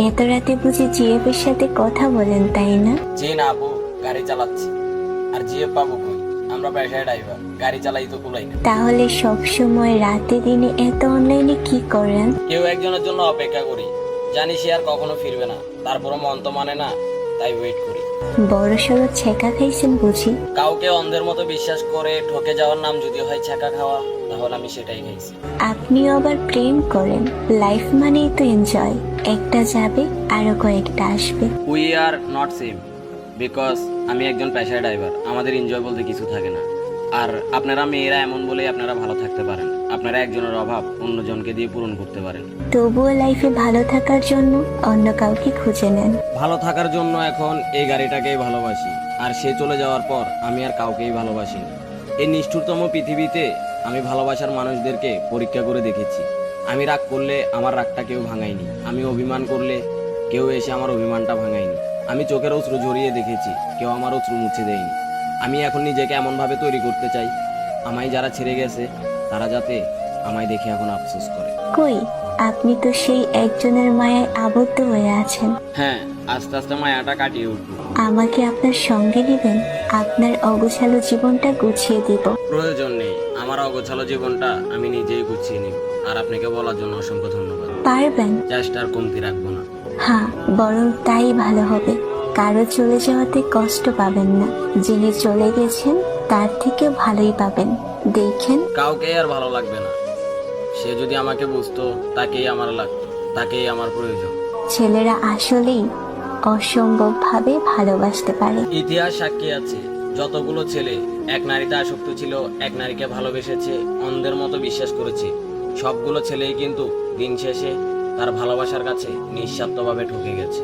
এত রাতে বুঝি জিএফের সাথে কথা বলেন, তাই না? জি না আপু, গাড়ি চালাচ্ছি। আর জিএফ পাবো কই? আমরা পেশায় ড্রাইভার, গাড়ি চালাই তো কুলাই না। তাহলে সব সময় রাতে দিনে এত অনলাইনে কি করেন? কেউ একজনের জন্য অপেক্ষা করি, জানি সে আর কখনো ফিরবে না, তারপরও মন তো মানে না, তাই ওয়েট করি। বড় সড়ো ছেঁকা খাইছেন বুঝি? কাউকে অন্ধের মতো বিশ্বাস করে ঠকে যাওয়ার নাম যদি হয় ছাকা খাওয়া, তাহলে আমি সেটাই খাইছি। আপনিও আবার প্রেম করেন। লাইফ মানেই তো এনজয়। একটা যাবে আরো কয়েকটা আসবে। We are not same, because আমি একজন পেশায় ড্রাইভার, আমাদের এনজয় বলতে কিছু থাকে না। আর আপনারা মেয়েরা এমন বলেই আপনারা ভালো থাকতে পারেন, আপনারা একজনের অভাব অন্যজনকে দিয়ে পূরণ করতে পারেন। তবুও লাইফে ভালো থাকার জন্য অন্য কাউকে খুঁজে নেন। ভালো থাকার জন্য এখন এই গাড়িটাকেই ভালোবাসি, আর সে চলে যাওয়ার পর আমি আর কাউকেই ভালোবাসি না। এই নিষ্ঠুরতম পৃথিবীতে আমি ভালোবাসার মানুষদেরকে পরীক্ষা করে দেখেছি। আমি রাগ করলে আমার রাগটা কেউ ভাঙায়নি, আমি অভিমান করলে কেউ এসে আমার অভিমানটা ভাঙায়নি। আমি চোখের অশ্রু ঝরিয়ে দেখেছি, কেউ আমার অশ্রু মুছে দেয়নি। আমি এখন নিজেকে এমনভাবে তৈরি করতে চাই, আমায় যারা ছেড়ে গেছে তারা যাতে আমায় দেখে এখন আফসোস করে। কই, আপনি তো সেই একজনের মায়ায় আবদ্ধ হয়ে আছেন। হ্যাঁ, আস্তে আস্তে মায়াটা কাটিয়ে উঠবো। আমাকে আপনার সঙ্গে নেবেন? আপনার অগোছালো জীবনটা গুছিয়ে দিব। প্রয়োজন নেই, আমার অগোছালো জীবনটা আমি নিজেই গুছিয়ে নিব। আর আপনাকে বলার জন্য অসংখ্য ধন্যবাদ। পারবেন? চেষ্টার কমতি রাখবো না। হ্যাঁ, বরং তাই ভালো হবে। কারো চলে যাওয়াতে কষ্ট পাবেন না, যিনি চলে গেছেন তার থেকে ভালোই পাবেন। দেখেন, কাউকে আর ভালো লাগবে না, সে যদি আমাকে বুঝতো তাকেই আমার লাগতো, তাকেই আমার প্রয়োজন। ছেলেরা আসলেই অসম্ভবভাবে ভালোবাসতে পারে। ইতিহাস সাক্ষী আছে, যতগুলো ছেলে এক নারীতে আসক্ত ছিল, এক নারীকে ভালোবেসেছে, অন্ধের মতো বিশ্বাস করেছে, সবগুলো ছেলেই কিন্তু দিন শেষে তার ভালোবাসার কাছে নিঃস্বার্থভাবে ঠকে গেছে।